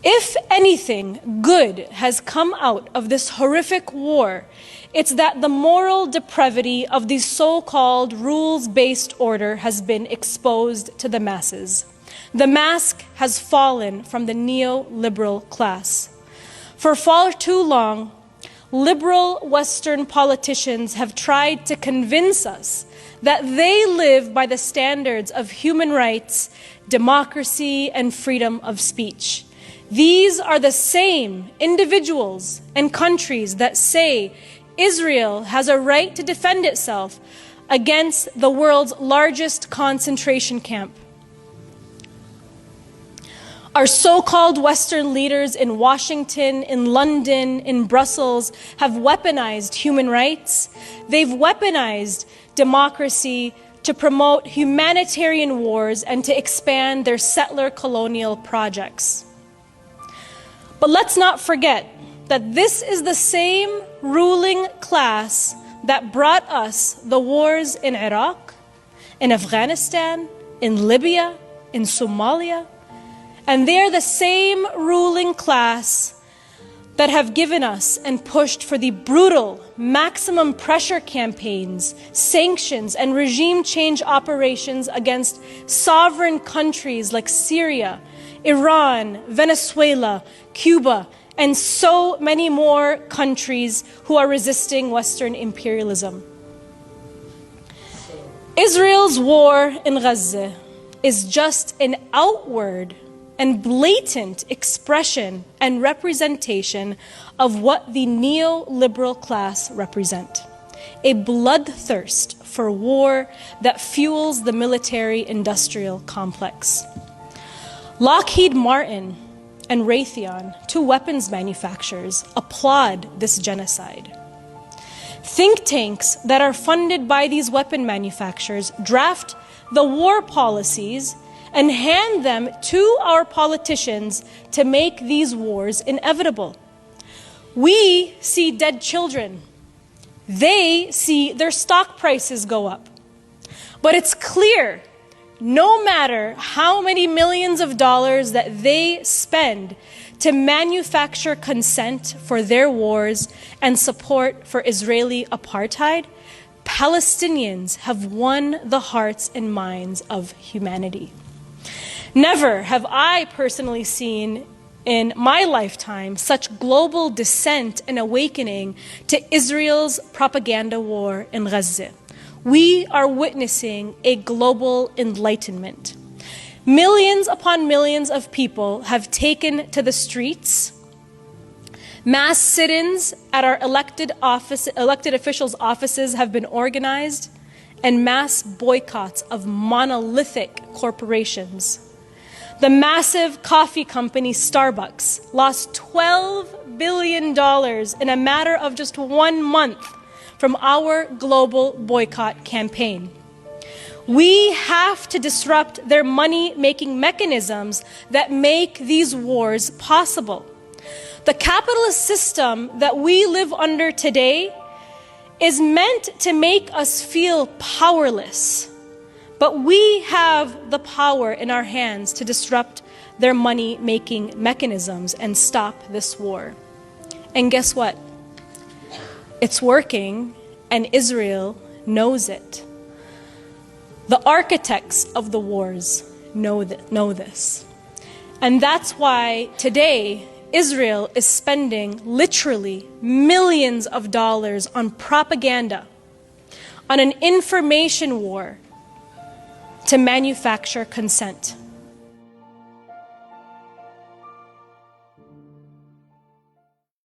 If anything good has come out of this horrific war, it's that the moral depravity of the so-called rules-based order has been exposed to the masses. The mask has fallen from the neoliberal class. For far too long, liberal Western politicians have tried to convince us that they live by the standards of human rights, democracy, and freedom of speech. These are the same individuals and countries that say Israel has a right to defend itself against the world's largest concentration camp. Our so-called Western leaders in Washington, in London, in Brussels have weaponized human rights. They've weaponized democracy to promote humanitarian wars and to expand their settler colonial projects. But let's not forget that this is the same ruling class that brought us the wars in Iraq, in Afghanistan, in Libya, in Somalia. And they're the same ruling class that have given us and pushed for the brutal maximum pressure campaigns, sanctions, and regime change operations against sovereign countries like Syria, Iran, Venezuela, Cuba, and so many more countries who are resisting Western imperialism. Israel's war in Gaza is just an outward and blatant expression and representation of what the neoliberal class represent. A bloodthirst for war that fuels the military-industrial complex. Lockheed Martin and Raytheon, two weapons manufacturers, applaud this genocide. Think tanks that are funded by these weapon manufacturers draft the war policies and hand them to our politicians to make these wars inevitable. We see dead children. They see their stock prices go up. But it's clear, no matter how many millions of dollars that they spend to manufacture consent for their wars and support for Israeli apartheid, Palestinians have won the hearts and minds of humanity. Never have I personally seen in my lifetime such global dissent and awakening to Israel's propaganda war in Gaza. We are witnessing a global enlightenment. Millions upon millions of people have taken to the streets. Mass sit-ins at our elected officials' offices have been organized, and mass boycotts of monolithic corporations. The massive coffee company Starbucks lost $12 billion in a matter of just 1 month from our global boycott campaign. We have to disrupt their money-making mechanisms that make these wars possible. The capitalist system that we live under today is meant to make us feel powerless. But we have the power in our hands to disrupt their money-making mechanisms and stop this war. And guess what? It's working, and Israel knows it. The architects of the wars know this. And that's why today, Israel is spending literally millions of dollars on propaganda, on an information war to manufacture consent.